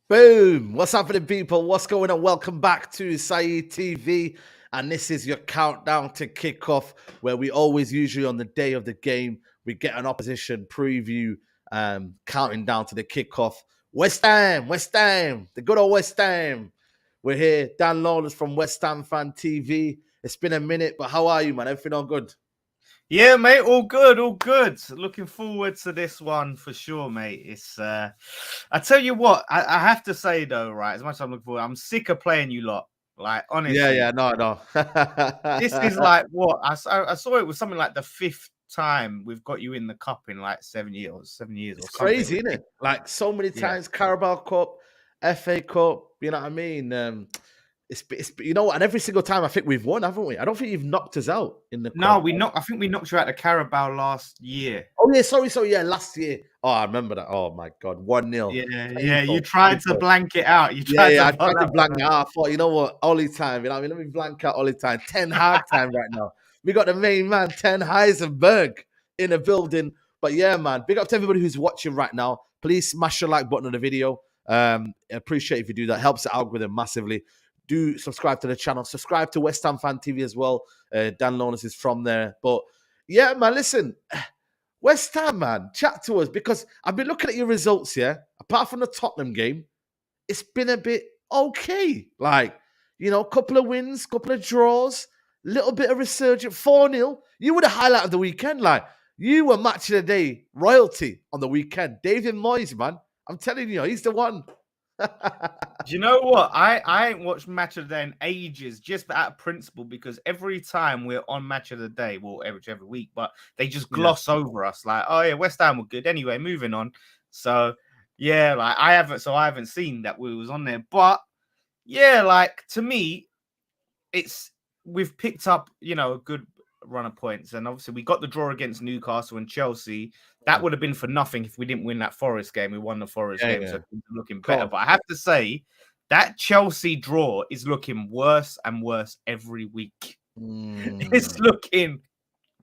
Boom! What's happening, people? What's going on? Welcome back to Saga TV, and this is your countdown to kickoff, where we always, usually on the day of the game, we get an opposition preview, counting down to the kickoff. West Ham, the good old West Ham. We're here, Dan Lawless from West Ham Fan TV. It's been a minute, but how are you, man? Everything all good? Yeah, mate, all good. Looking forward to this one for sure, mate. It's I tell you what, I have to say though, right? As much as I'm looking forward, I'm sick of playing you lot. Like, honestly, no. This is like what I saw. It was something like the 5th time we've got you in the cup in like 7 years or something. It's crazy, isn't it? Like so many times, Carabao Cup, FA Cup. You know what I mean? It's you know, and every single time I think we've won, haven't we? I don't think you've knocked us out in the No, I think we knocked you out of Carabao last year. Oh yeah, sorry, yeah, last year. Oh, I remember that. Oh my god, 1-0. Yeah. You tried to blank it out. I tried to blank it out. I thought, you know what, Ollie time. You know what I mean? Let me blank out Ollie time. Ten Hag time right now. We got the main man, Ten Heisenberg, in the building. But yeah, man, big up to everybody who's watching right now. Please smash the like button on the video. Appreciate if you do that. Helps the algorithm massively. Do subscribe to the channel. Subscribe to West Ham Fan TV as well. Dan Lawrence is from there. But yeah, man, listen. West Ham, man, chat to us, because I've been looking at your results here. Apart from the Tottenham game, it's been a bit okay. Like, you know, couple of wins, couple of draws, little bit of resurgent, 4-0. You were the highlight of the weekend. Like, you were match of the day royalty on the weekend. David Moyes, man. I'm telling you, he's the one. Do you know what? I ain't watched Match of the Day in ages, just out of principle, because every time we're on Match of the Day, well, every week, but they just gloss over us. Like, oh yeah, West Ham were good. Anyway, moving on. So yeah, like I haven't seen that we was on there. But yeah, like to me, we've picked up, you know, a good run of points, and obviously we got the draw against Newcastle and Chelsea. That would have been for nothing if we didn't win that Forest game. We won the Forest game, so it's looking better. But I have to say, that Chelsea draw is looking worse and worse every week. It's looking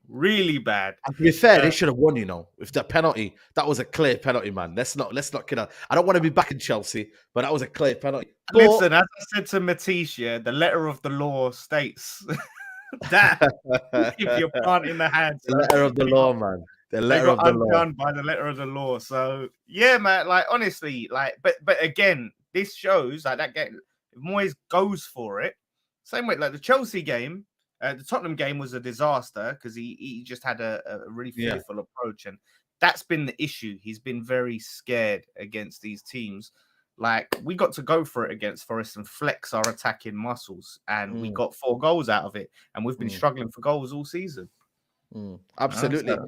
really bad. And to be fair, they should have won, with the penalty. That was a clear penalty, man. Let's not kid out. I don't want to be back in Chelsea, but that was a clear penalty. Listen, as I said to Matisse, the letter of the law states that if you're planting the hands, the letter of the law, man. The letter of the law. Undone by the letter of the law. So yeah, man. Like honestly, but again, this shows like that game. If Moyes goes for it, same way like the Chelsea game, the Tottenham game was a disaster because he just had a really fearful approach, and that's been the issue. He's been very scared against these teams. Like we got to go for it against Forest and flex our attacking muscles, and we got 4 goals out of it, and we've been struggling for goals all season. Absolutely.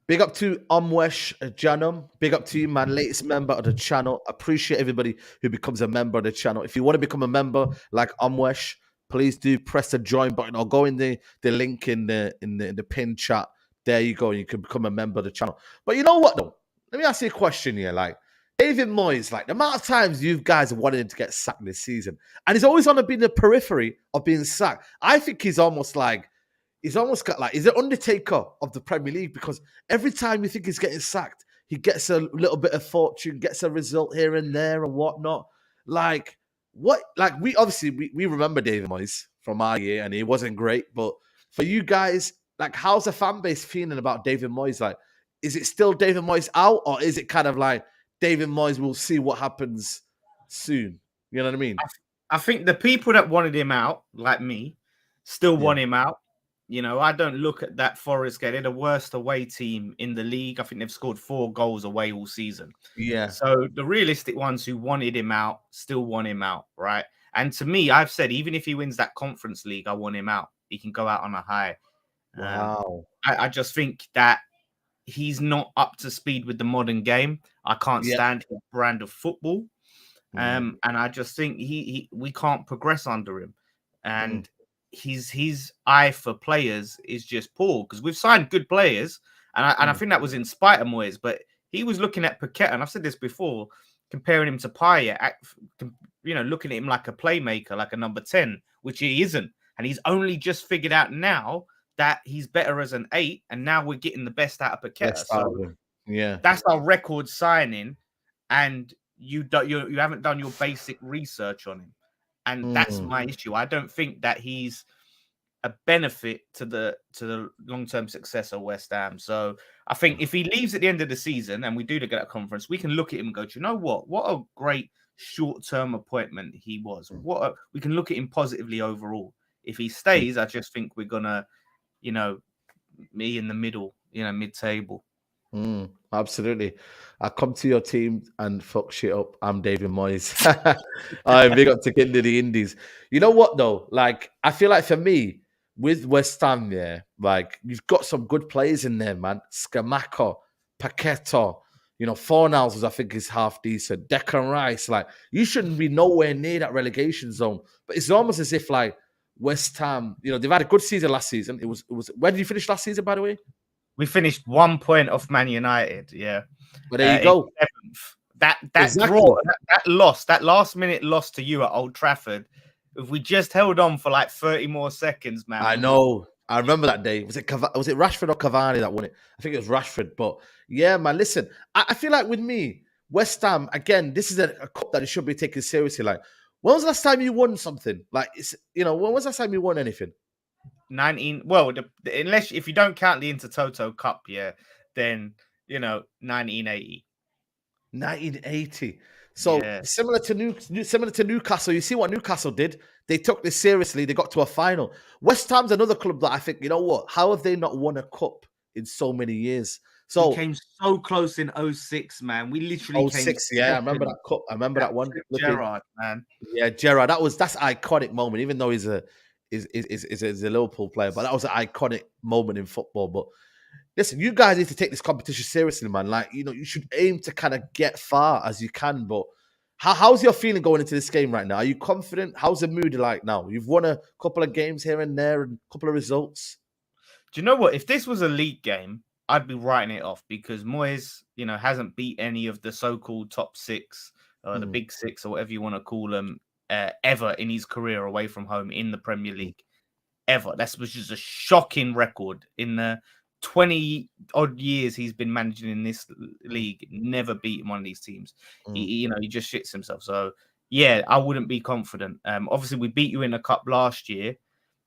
Big up to Omwesh Janum. Big up to you, man. Latest member of the channel. Appreciate everybody who becomes a member of the channel. If you want to become a member like Omwesh, please do press the join button or go in the link in the pin chat. There you go. You can become a member of the channel. But you know what though? Let me ask you a question here. Like David Moyes, like the amount of times you guys wanted him to get sacked this season, and he's always on the periphery of being sacked. I think he's almost got like, he's the Undertaker of the Premier League, because every time you think he's getting sacked, he gets a little bit of fortune, gets a result here and there and whatnot. Like, what? Like, we remember David Moyes from our year, and he wasn't great. But for you guys, like, how's the fan base feeling about David Moyes? Like, is it still David Moyes out, or is it kind of like David Moyes, we'll see what happens soon? You know what I mean? I think the people that wanted him out, like me, still want him out. I don't look at that Forest game. They're the worst away team in the league. I think they've scored 4 goals away all season. Yeah. So the realistic ones who wanted him out still want him out, right? And to me, I've said, even if he wins that Conference League, I want him out. He can go out on a high. Wow. I just think that he's not up to speed with the modern game. I can't stand his brand of football. And I just think we can't progress under him. And his eye for players is just poor, because we've signed good players, and I think that was in spite of Moyes. But he was looking at Paqueta, and I've said this before, comparing him to Payet, looking at him like a playmaker, like a number 10, which he isn't. And he's only just figured out now that he's better as an 8, and now we're getting the best out of Paqueta. So that's our record signing, and you haven't done your basic research on him. And that's my issue. I don't think that he's a benefit to the long-term success of West Ham. So I think if he leaves at the end of the season and we do get a conference, we can look at him and go, do you know what? What a great short-term appointment he was. We can look at him positively overall. If he stays, I just think we're gonna, me in the middle, mid-table. Absolutely. I come to your team and fuck shit up. I'm David Moyes. I'm big up to Kinder the Indies. You know what though? Like, I feel like for me, with West Ham, like you've got some good players in there, man. Scamacca, Paqueta, Fornals, I think is half decent. Declan Rice, like you shouldn't be nowhere near that relegation zone. But it's almost as if like West Ham, they've had a good season last season. It was. Where did you finish last season, by the way? We finished 1 point off Man United. Yeah. But there you go. 7th. That draw, that loss, that last minute loss to you at Old Trafford. If we just held on for like 30 more seconds, man. I know. I remember that day. Was it Rashford or Cavani that won it? I think it was Rashford. But yeah, man, listen, I feel like with me, West Ham, again, this is a cup that it should be taken seriously. Like, when was the last time you won something? Like, when was the last time you won anything? 19. Well, unless if you don't count the Intertoto Cup, then 1980. 1980. So similar to Newcastle. You see what Newcastle did? They took this seriously. They got to a final. West Ham's another club that I think, you know what? How have they not won a cup in so many years? So we came so close in 06, man. We literally 06, I remember that cup. I remember that one. Gerrard, man. Yeah, Gerrard. That's an iconic moment, even though he's a Liverpool player, but that was an iconic moment in football. But listen, you guys need to take this competition seriously, man. Like, you should aim to kind of get far as you can. But how's your feeling going into this game right now? Are you confident? How's the mood like now? You've won a couple of games here and there and a couple of results. Do you know what? If this was a league game, I'd be writing it off, because Moyes, hasn't beat any of the so-called top 6, the big 6, or whatever you want to call them, ever in his career away from home in the Premier League. ever. That was just a shocking record in the 20 odd years he's been managing in this league. Never beaten one of these teams. He just shits himself. So yeah, I wouldn't be confident. Obviously, we beat you in a cup last year.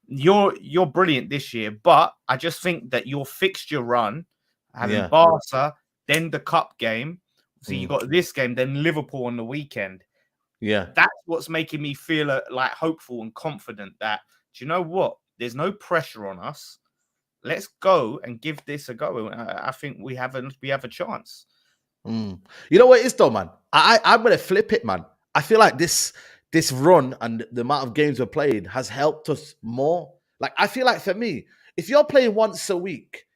You're brilliant this year, but I just think that your fixture run, having Barca, then the cup game. So you got this game, then Liverpool on the weekend. Yeah, that's what's making me feel like hopeful and confident that, do you know what? There's no pressure on us. Let's go and give this a go. I think we have a chance. You know what it is though, man? I'm gonna flip it, man. I feel like this run and the amount of games we're playing has helped us more. Like, I feel like for me, if you're playing once a week,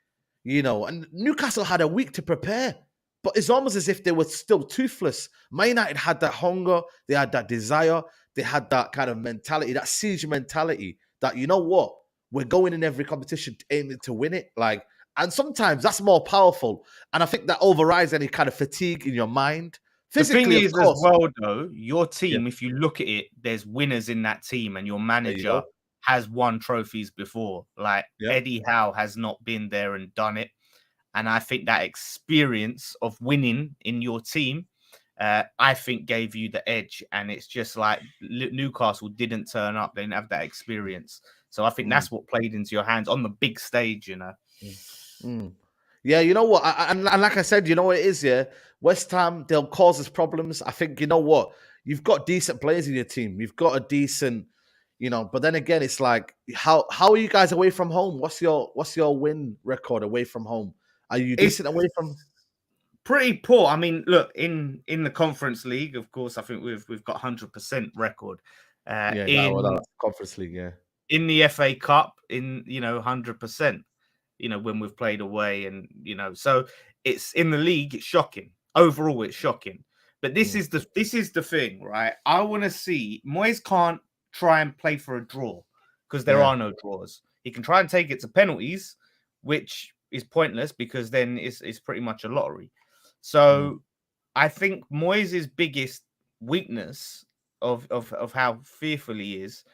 and Newcastle had a week to prepare, but it's almost as if they were still toothless. Man United had that hunger, they had that desire, they had that kind of mentality, that siege mentality that, you know what, we're going in every competition aiming to win it. Like, and sometimes that's more powerful. And I think that overrides any kind of fatigue in your mind. Physically, the thing is, as well, though, your team, if you look at it, there's winners in that team, and your manager has won trophies before. Like, Eddie Howe has not been there and done it. And I think that experience of winning in your team, I think gave you the edge. And it's just like Newcastle didn't turn up. They didn't have that experience. So I think that's what played into your hands on the big stage, Yeah, you know what? And like I said, you know what it is, West Ham, they'll cause us problems. I think, you know what? You've got decent players in your team. You've got a decent, but then again, it's like, how are you guys away from home? What's your win record away from home? Are you decent away from? Pretty poor. I mean, look, in the Conference League, of course, I think we've got 100% record. Conference League, in the FA Cup, 100%. When we've played away, and so it's in the league. It's shocking. Overall, it's shocking. But this is the thing, right? I want to see Moyes can't try and play for a draw because there are no draws. He can try and take it to penalties, which is pointless because then it's pretty much a lottery. So I think Moyes' biggest weakness of how fearful he is,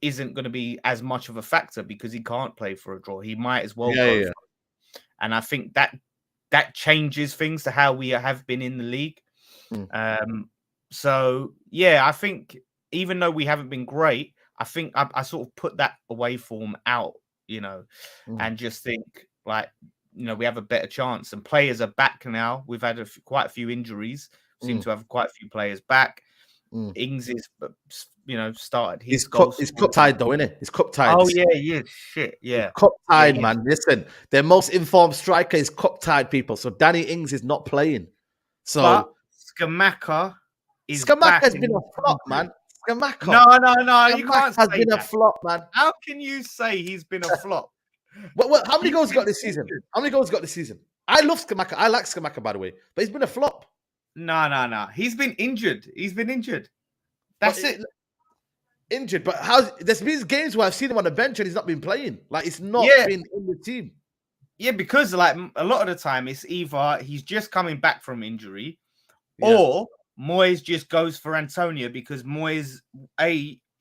isn't going to be as much of a factor because he can't play for a draw. He might as well go for it. And I think that changes things to how we have been in the league. So I think even though we haven't been great, I think I sort of put that away form out, and just think like, we have a better chance, and players are back now. We've had quite a few injuries. Seem to have quite a few players back. Ings is, started his goal. He's cup tied though, isn't it? He's cup tied. Oh yeah, shit, yeah. Cup tied, man. Listen, their most informed striker is cup tied, people. So Danny Ings is not playing. So but Scamacca has been a flop, man. Scamacca. No, you can't say has been a flop, man. How can you say he's been a flop? Well, how many goals he got this season? How many goals he got this season? I love Scamacca. I like Scamacca, by the way, but he's been a flop. No. He's been injured. That's it. Injured, but there's been games where I've seen him on the bench and he's not been playing. Like, it's not been in the team. Yeah, because like a lot of the time it's either he's just coming back from injury, or Moyes just goes for Antonio because Moyes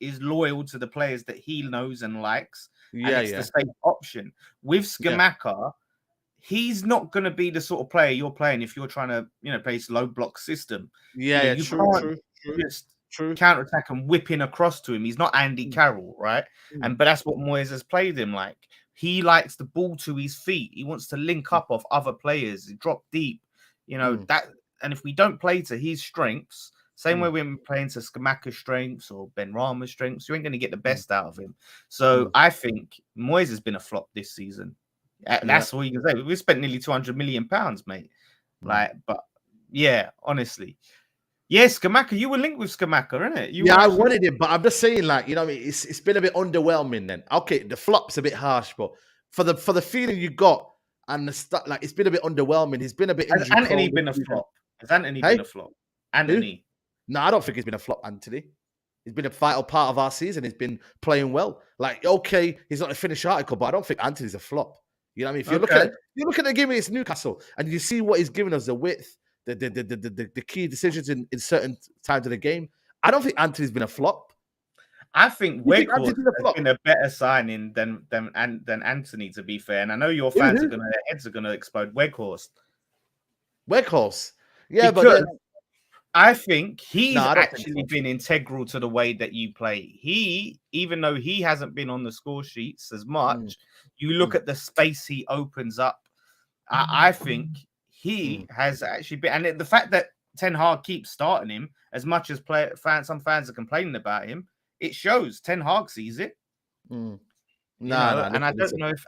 is loyal to the players that he knows and likes. And it's the safe option. With Scamacca, he's not going to be the sort of player you're playing if you're trying to, play this low block system. True. Counter-attack and whipping across to him. He's not Andy Carroll, right? But that's what Moyes has played him like. He likes the ball to his feet. He wants to link up off other players, drop deep. That. And if we don't play to his strengths, same way we're playing to Scamacca's strengths or Benrahma's strengths, you ain't going to get the best out of him. So I think Moyes has been a flop this season. That's all you can say. We spent nearly £200 million, mate. But honestly. Yes, Scamacca. You were linked with Scamacca, isn't it? I wanted him, but I'm just saying, like, it's been a bit underwhelming. Then, okay, the flop's a bit harsh, but for the feeling you got and the stuff, like, it's been a bit underwhelming. He's been a bit. Has Anthony been a flop? Has Anthony been a flop? Anthony? No, I don't think he's been a flop. Anthony, he's been a vital part of our season. He's been playing well. Like, okay, he's not a finished article, but I don't think Anthony's a flop. You know what I mean? If you look at the game against Newcastle and you see what he's giving us, the width, the key decisions in certain times of the game, I don't think Anthony's been a flop. I think You think Weghorst Anthony's been a has flop? been a better signing than Anthony, to be fair. And I know your fans are their heads are gonna explode. Weghorst. Yeah, but Because then I think he's I don't think actually so. been integral to the way that you play. He, even though he hasn't been on the score sheets as much, you look at the space he opens up. I think he has actually been, and the fact that Ten Hag keeps starting him as much as some fans are complaining about him, it shows Ten Hag sees it. And I don't know if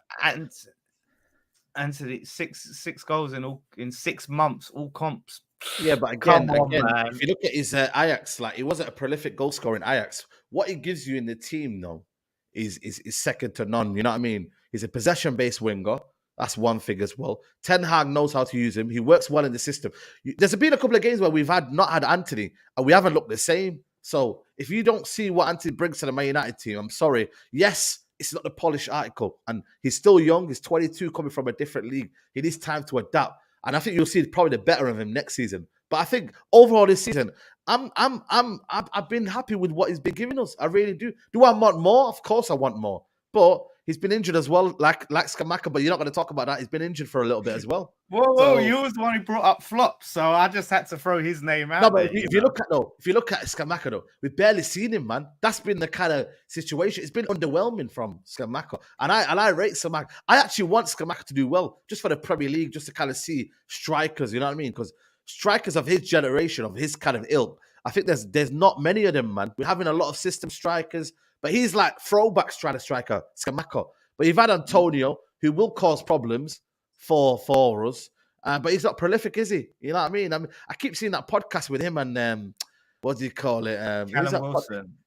Anthony six goals in 6 months, all comps. Yeah, but again, if you look at his Ajax, like he wasn't a prolific goal scorer in Ajax. What he gives you in the team, though, is second to none. You know what I mean? He's a possession-based winger. That's one thing as well. Ten Hag knows how to use him. He works well in the system. There's been a couple of games where we've not had Anthony, and we haven't looked the same. So if you don't see what Anthony brings to the Man United team, I'm sorry. Yes, it's not the polished article, and he's still young. He's 22, coming from a different league. He needs time to adapt, and I think you'll see probably the better of him next season. But I think overall this season, I've been happy with what he's been giving us. I really do. Do I want more? Of course, I want more. But he's been injured as well, like Skamaka. But you're not going to talk about that. He's been injured for a little bit as well. Whoa! You was the one who brought up Flop, so I just had to throw his name out. No, but if you look at Skamaka, though, we've barely seen him, man. That's been the kind of situation. It's been underwhelming from Skamaka, and I rate Skamaka. I actually want Skamaka to do well, just for the Premier League, just to kind of see strikers. You know what I mean? Because strikers of his generation, of his kind of ilk, I think there's not many of them, man. We're having a lot of system strikers, but he's like throwback striker, Skamaka. But you've had Antonio, who will cause problems for us. But he's not prolific, is he? You know what I mean? I keep seeing that podcast with him and what do you call it?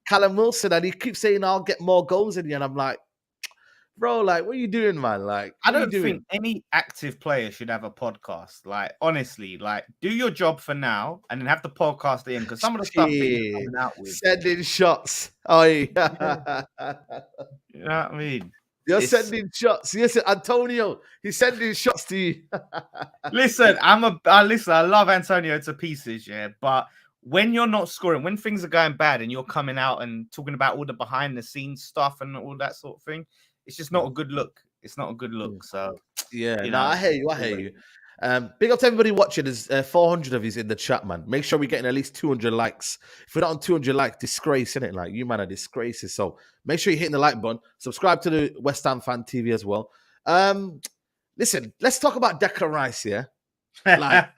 Callum Wilson, and he keeps saying, "I'll get more goals in you," and I'm like, bro, like, what are you doing, man? Like, I don't think any active player should have a podcast. Like, honestly, like, do your job for now and then have the podcast in, because some of the stuff that you're coming out with, sending shots. Oh, yeah. You know what I mean? You're sending shots. Yes, Antonio, he's sending shots to you. Listen, I love Antonio to pieces, yeah, but when you're not scoring, when things are going bad and you're coming out and talking about all the behind the scenes stuff and all that sort of thing, it's just not a good look. It's not a good look. So yeah, I hear you. Big up to everybody watching. There's 400 of you in the chat, man. Make sure we're getting at least 200 likes. If we're not on 200 likes, disgrace, innit? Like, you man are disgraces. So make sure you're hitting the like button. Subscribe to the West Ham Fan TV as well. Listen, let's talk about Declan Rice, yeah? Like,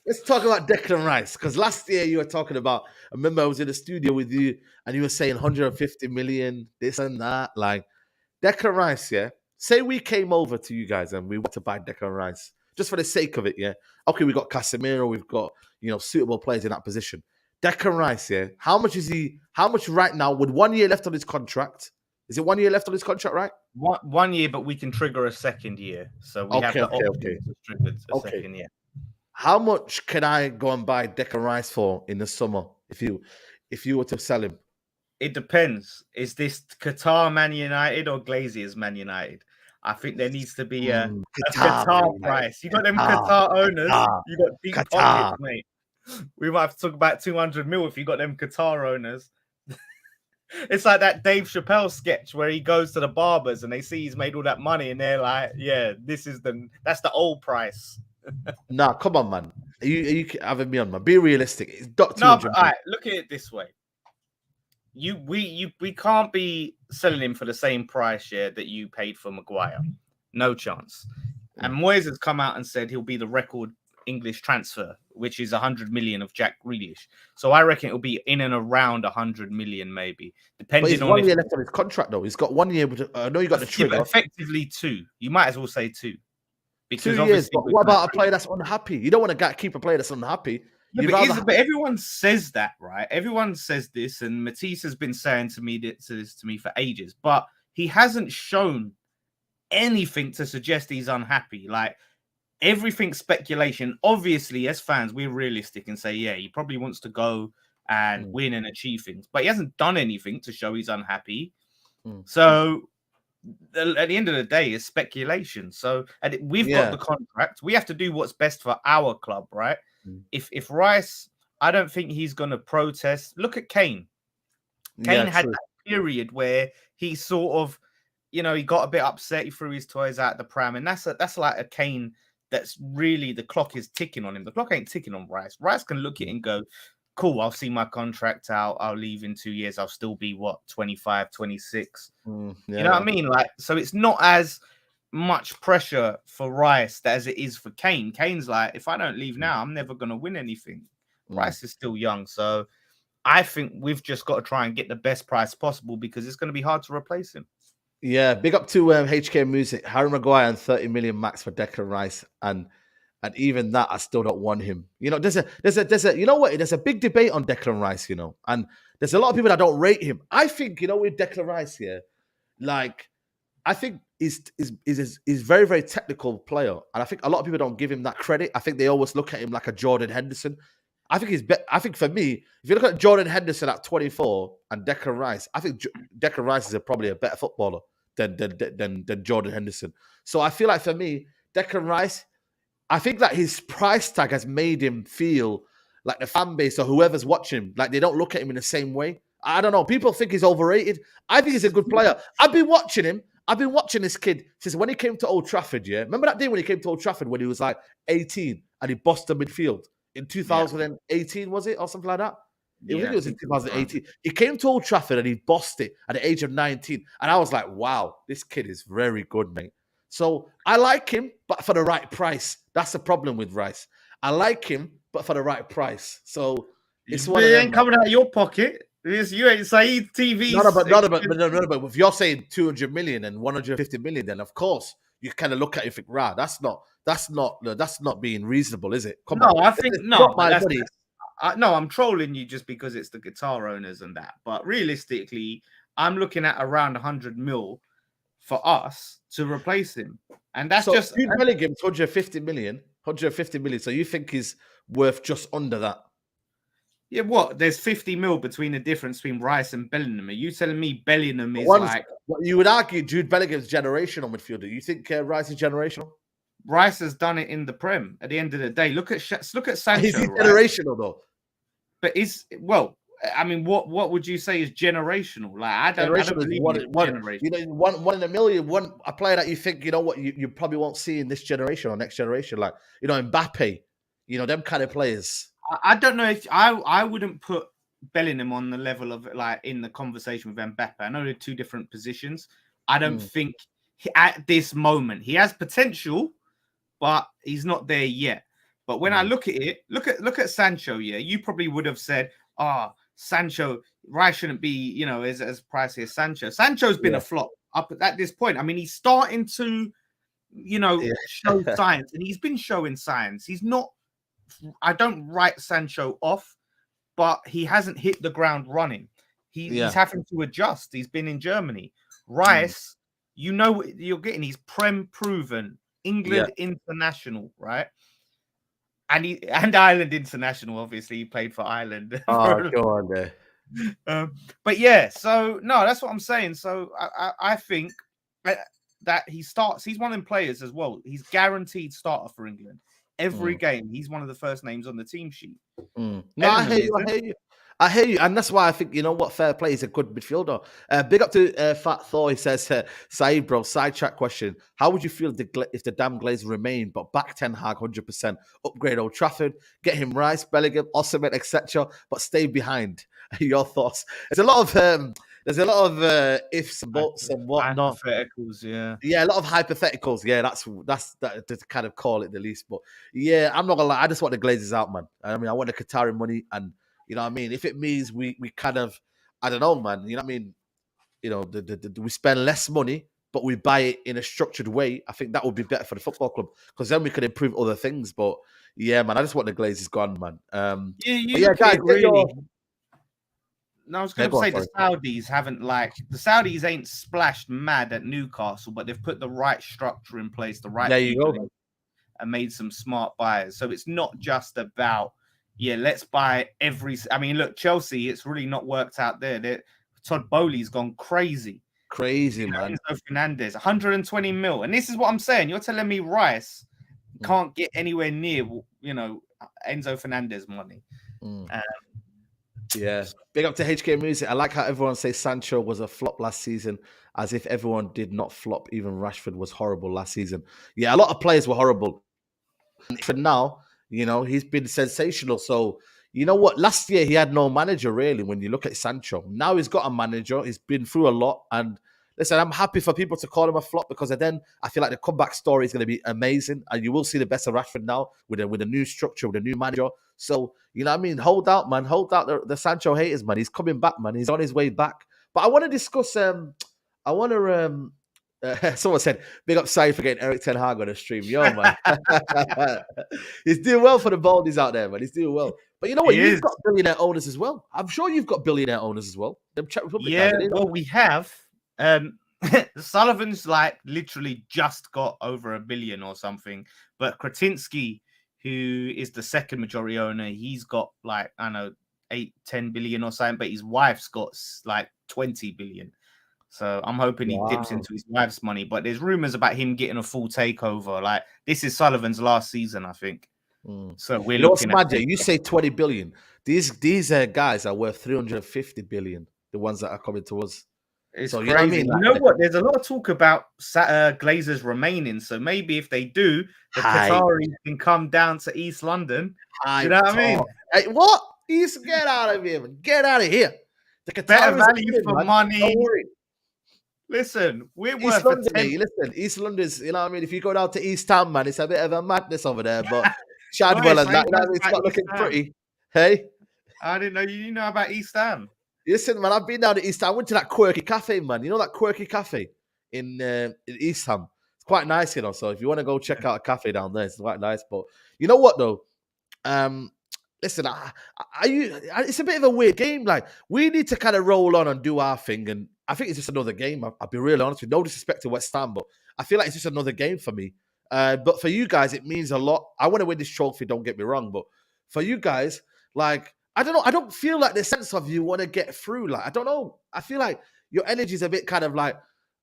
let's talk about Declan Rice, because last year you were talking about, I remember I was in the studio with you and you were saying 150 million, this and that. Like, Declan Rice, yeah? Say we came over to you guys and we want to buy Declan Rice, just for the sake of it, yeah? Okay, we got Casemiro, we've got, suitable players in that position. Declan Rice, yeah? How much right now, with 1 year left on his contract? Is it 1 year left on his contract, right? 1 year, but we can trigger a second year. So we have the option to trigger a second year. How much can I go and buy Declan Rice for in the summer if you were to sell him? It depends. Is this Qatar Man United or Glazier's Man United? I think there needs to be a Qatar price. You got them Qatar owners. You got deep pockets, mate. We might have to talk about 200 mil if you got them Qatar owners. It's like that Dave Chappelle sketch where he goes to the barbers and they see he's made all that money and they're like, "Yeah, that's the old price." Nah, come on, man. Are you having me on, man? Be realistic. It's no, but all right, look at it this way. We can't be selling him for the same price, that you paid for Maguire. No chance. And Moyes has come out and said he'll be the record English transfer, which is 100 million of Jack Grealish. So I reckon it'll be in and around 100 million, maybe, depending on. 1 year left on his contract, though. He's got 1 year. I know you got the trigger. Effectively 2. You might as well say 2. Because 2 years. But what about a player that's unhappy? You don't want to keep a player that's unhappy. Yeah, but everyone says that, right? Everyone says this, and Matisse has been saying to me for ages, but he hasn't shown anything to suggest he's unhappy. Like, everything's speculation. Obviously, as fans, we're realistic and say, yeah, he probably wants to go and win and achieve things, but he hasn't done anything to show he's unhappy. So at the end of the day, it's speculation. So we've got the contract. We have to do what's best for our club, right? If Rice, I don't think he's going to protest. Look at Kane. Kane had that period where he sort of, he got a bit upset. He threw his toys out the pram, and that's like a Kane. That's really, the clock is ticking on him. The clock ain't ticking on Rice. Rice can look at it and go, cool, I'll see my contract out. I'll leave in 2 years. I'll still be 25, 26. You know what I mean? Like, so it's not as much pressure for Rice as it is for Kane. Kane's like, if I don't leave now, I'm never going to win anything. Rice is still young. So I think we've just got to try and get the best price possible because it's going to be hard to replace him. Yeah, big up to HK Music, Harry Maguire and 30 million max for Declan Rice, and even that I still don't want him. There's a you know what? There's a big debate on Declan Rice, and there's a lot of people that don't rate him. I think with Declan Rice here, like I think he's very, very technical player, and I think a lot of people don't give him that credit. I think they always look at him like a Jordan Henderson. I think for me, if you look at Jordan Henderson at 24 and Declan Rice, I think Declan Rice is probably a better footballer than Jordan Henderson. So I feel like for me, Declan Rice, I think that his price tag has made him feel like the fan base or whoever's watching him, like they don't look at him in the same way. I don't know. People think he's overrated. I think he's a good player. I've been watching him. I've been watching this kid since when he came to Old Trafford, yeah? Remember that day when he came to Old Trafford when he was like 18 and he bossed the midfield? In 2018, was it? Or something like that? I think it was in 2018. He came to Old Trafford and he bossed it at the age of 19. And I was like, wow, this kid is very good, mate. So I like him, but for the right price. That's the problem with Rice. I like him, but for the right price. So it's one ain't coming out of your pocket. You ain't Saeed TV. No, but if you're saying 200 million and 150 million, then of course you kind of look at it and think, rah, that's not being reasonable, is it? I think no. I'm trolling you just because it's the guitar owners and that. But realistically, I'm looking at around 100 mil for us to replace him, and that's so just Jude Bellingham's 150 million. So you think he's worth just under that? Yeah, what? There's 50 mil between the difference between Rice and Bellingham. Are you telling me Bellingham is you would argue Jude Bellingham's generational midfielder. You think Rice is generational? Rice has done it in the Prem. At the end of the day, look at Sancho. He's generational though. But what would you say is generational? Like I don't believe one in a million. A player that you think you probably won't see in this generation or next generation, like Mbappe, them kind of players. I don't know if I wouldn't put Bellingham on the level of like in the conversation with Mbappe. I know they're two different positions. I don't think at this moment he has potential, but he's not there yet. But when I look at it, look at Sancho. Yeah, you probably would have said, Sancho, Rice shouldn't be, as pricey as Sancho. Sancho's been a flop up at this point. I mean, he's starting to, show signs, and he's been showing signs. He's not. I don't write Sancho off, but he hasn't hit the ground running. He's having to adjust. He's been in Germany. Rice, what you're getting. He's Prem proven, England international, right? And Ireland international. Obviously, he played for Ireland. Oh, go on there. But yeah, so no, that's what I'm saying. So I think that he starts. He's one of them players as well. He's guaranteed starter for England. Every game, he's one of the first names on the team sheet. No, I hear you. And that's why I think, fair play is a good midfielder. Big up to Fat Thor. He says, Saeed, bro, sidetrack question. How would you feel if the damn Glazers remain, but back Ten Hag 100%, upgrade Old Trafford, get him Rice, Bellingham, Osimhen, etc., but stay behind? Your thoughts? There's a lot of ifs and buts and whatnot. Hypotheticals, yeah. Yeah, a lot of hypotheticals. Yeah, that's to kind of call it the least. But yeah, I'm not gonna lie. I just want the Glazers out, man. I mean, I want the Qatari money, and you know what I mean. If it means we kind of, I don't know, man. You know what I mean? We spend less money, but we buy it in a structured way. I think that would be better for the football club because then we could improve other things. But yeah, man, I just want the Glazers gone, man. Guys, really. No, I was going to say the Saudis the Saudis ain't splashed mad at Newcastle, but they've put the right structure in place, the right people, and made some smart buys. So it's not just about, let's buy I mean, look, Chelsea, it's really not worked out there. Todd Bowley's gone crazy. Man. Enzo Fernandez, 120 mil. And this is what I'm saying. You're telling me Rice can't get anywhere near, Enzo Fernandez money. Yeah. Big up to HK Music. I like how everyone says Sancho was a flop last season, as if everyone did not flop. Even Rashford was horrible last season. Yeah, a lot of players were horrible. For now, he's been sensational. So, you know what? Last year he had no manager really. When you look at Sancho, now he's got a manager. He's been through a lot, and listen, I'm happy for people to call him a flop because then I feel like the comeback story is going to be amazing, and you will see the best of Rashford now with a new structure, with a new manager. So, you know what I mean? Hold out, man. Hold out the Sancho haters, man. He's coming back, man. He's on his way back. But I want to discuss. I want to. Someone said, "Big up Sai for getting Eric Ten Hag on the stream." Yo, man, he's doing well for the Baldies out there, man. He's doing well. But you know what? You've got billionaire owners as well. I'm sure you've got billionaire owners as well. Them Czech Republic guys, well, we have. Sullivan's like literally just got over $1 billion or something, but Kretinsky, who is the second majority owner, he's got like, I don't know, 8-10 billion or something, but his wife's got like 20 billion. So I'm hoping he dips into his wife's money. But there's rumors about him getting a full takeover. Like, this is Sullivan's last season, I think. So we're looking at. You say 20 billion. These guys are worth 350 billion. The ones that are coming to us. It's crazy. You know what I mean? You know what? There's a lot of talk about Glazers remaining. So maybe if they do, the Qataris can come down to East London. You know what I mean? Hey, what? Get out of here, man. Get out of here. The Qataris better value for money. Don't worry. Listen, we're East London. Listen, East London's, you know what I mean? If you go down to East Town, man, it's a bit of a madness over there. But Chadwell and that, it's not looking pretty. Hey? I didn't know you know about East Town. Listen, man, I've been down to East Ham. I went to that quirky cafe, man. You know that quirky cafe in East Ham? It's quite nice, you know. So if you want to go check out a cafe down there, it's quite nice. But you know what, though? Listen, it's a bit of a weird game. Like, we need to kind of roll on and do our thing. And I think it's just another game. I'll be real honest with you. No disrespect to West Ham, but I feel like it's just another game for me. But for you guys, it means a lot. I want to win this trophy, don't get me wrong. But for you guys, like, I don't know. I don't feel like the sense of you want to get through. Like, I don't know. I feel like your energy is a bit kind of like,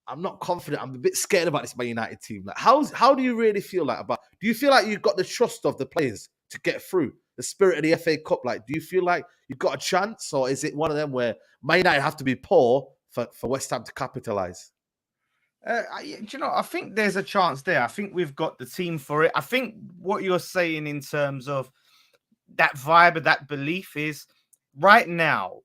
I'm not confident. I'm a bit scared about this Man United team. Like, how do you really feel like about? Do you feel like you've got the trust of the players to get through the spirit of the FA Cup? Like, do you feel like you've got a chance, or is it one of them where Man United have to be poor for West Ham to capitalize? You know, I think there's a chance there. I think we've got the team for it. I think what you're saying in terms of that vibe of that belief is right now,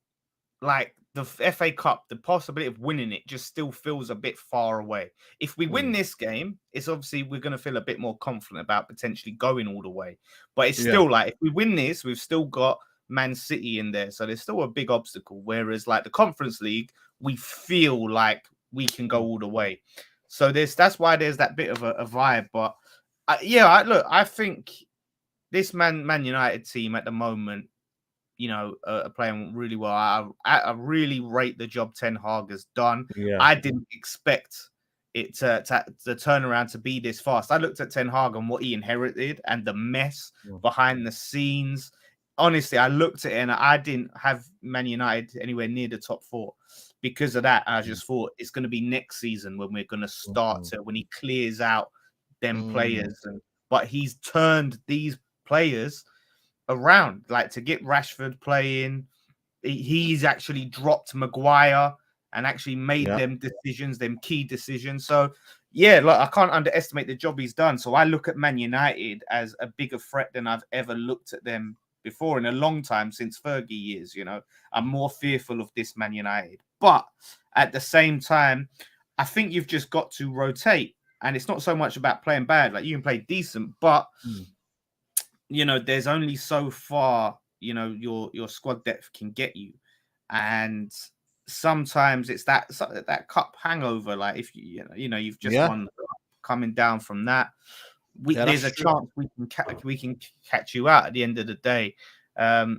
like the FA Cup, the possibility of winning it just still feels a bit far away. If we win this game, it's obviously we're going to feel a bit more confident about potentially going all the way. But it's still like, if we win this, we've still got Man City in there. So there's still a big obstacle. Whereas like the Conference League, we feel like we can go all the way. So that's why there's that bit of a vibe. But I think this Man United team at the moment, you know, are playing really well. I really rate the job Ten Hag has done. Yeah. I didn't expect it to turn around to be this fast. I looked at Ten Hag and what he inherited and the mess behind the scenes. Honestly, I looked at it and I didn't have Man United anywhere near the top 4 because of that. I just thought it's going to be next season when we're going to start when he clears out them players. But he's turned these players around, like to get Rashford playing. He's actually dropped Maguire and actually made them decisions, them key decisions. So yeah, like I can't underestimate the job he's done. So I look at Man United as a bigger threat than I've ever looked at them before in a long time, since Fergie years. You know, I'm more fearful of this Man United. But at the same time, I think you've just got to rotate. And it's not so much about playing bad. Like, you can play decent, but you know, there's only so far, you know, your squad depth can get you. And sometimes it's that cup hangover. Like, if you've just won, coming down from that, there's a chance we can catch you out at the end of the day.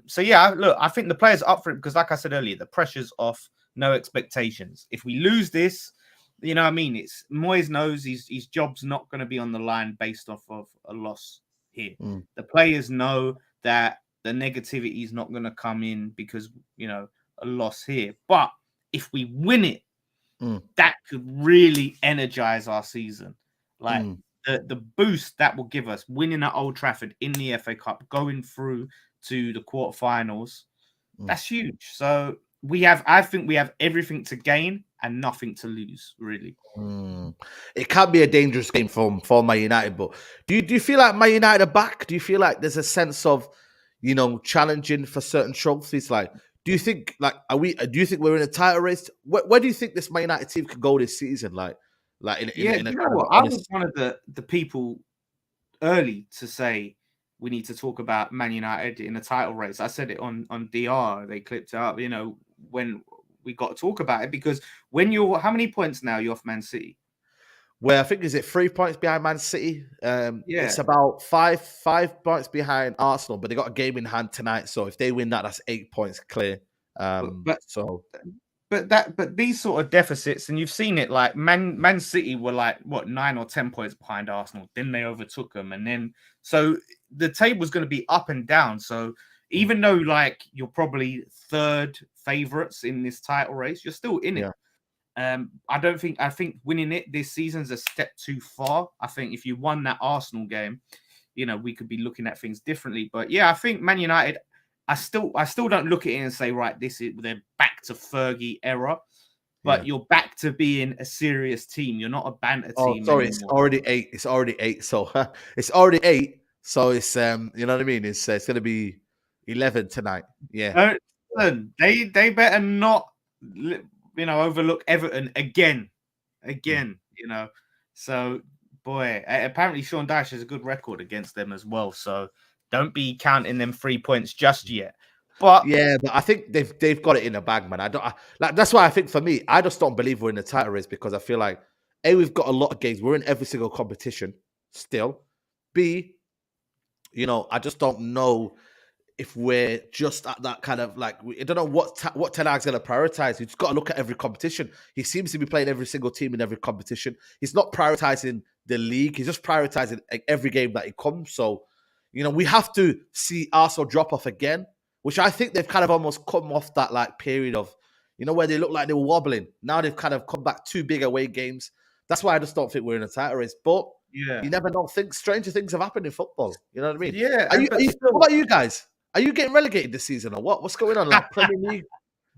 So yeah, look, I think the players are up for it because, like I said earlier, the pressure's off, no expectations. If we lose this, you know what I mean? It's Moyes knows his job's not going to be on the line based off of a loss here. The players know that the negativity is not going to come in because, you know, a loss here. But if we win it, that could really energize our season. Like the boost that will give us winning at Old Trafford in the FA Cup, going through to the quarterfinals. That's huge. So I think we have everything to gain and nothing to lose, really. It can be a dangerous game for Man United, but do you feel like Man United are back? Do you feel like there's a sense of, challenging for certain trophies? Like, do you think do you think we're in a title race? Where do you think this Man United team could go this season? Like in a You know kind of what? I was honest. one of the people early to say we need to talk about Man United in a title race. I said it on DR. They clipped it up. When we got to talk about it, because when you're how many points now? You're off Man City. Well, I think is it 3 points behind Man City. It's Yeah. about five points behind Arsenal, but they got a game in hand tonight. So if they win that, that's 8 points clear. But So but these sort of deficits, and you've seen it, like Man City were like what 9 or 10 points behind Arsenal, then they overtook them, and then so the table's going to be up and down. So even though like you're probably third favourites in this title race, you're still in it. I think winning it this season's a step too far. I think if you won that Arsenal game, we could be looking at things differently. But yeah, I think Man United, I still don't look at it and say, right, they're back to Fergie era, but you're back to being a serious team. You're not a banter team sorry, anymore. It's already 8. So it's already 8. So it's you know what I mean. It's going to be 11 tonight. Yeah. Listen, they better not overlook Everton again. So boy, apparently Sean Dyche has a good record against them as well. So don't be counting them 3 points just yet. But yeah, but I think they've got it in the bag, man. That's why I think for me, I just don't believe we're in the title race, because I feel like we've got a lot of games. We're in every single competition still. B, I just don't know if we're just at that kind of like, I don't know what Ten Hag's going to prioritize. He's got to look at every competition. He seems to be playing every single team in every competition. He's not prioritizing the league. He's just prioritizing every game that he comes. So, we have to see Arsenal drop off again, which I think they've kind of almost come off that like period of, where they looked like they were wobbling. Now they've kind of come back 2 big away games. That's why I just don't think we're in a title race. But you never know. Stranger things have happened in football. You know what I mean? Yeah. What about you guys? Are you getting relegated this season or what? What's going on? Like Premier League?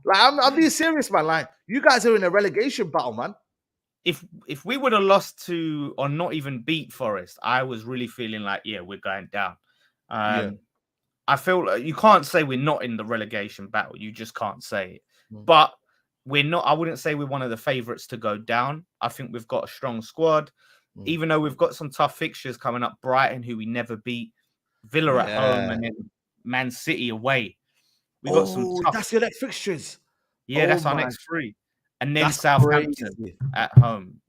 Like I'm being serious, man. Like you guys are in a relegation battle, man. If we would have lost to or not even beat Forest, I was really feeling like, yeah, we're going down. I feel like you can't say we're not in the relegation battle. You just can't say it. But we're not. I wouldn't say we're one of the favourites to go down. I think we've got a strong squad, even though we've got some tough fixtures coming up. Brighton, who we never beat, Villa at home, and then Man City away. We got some tough. That's your next fixtures. Yeah, that's our next 3, and then Southampton at home.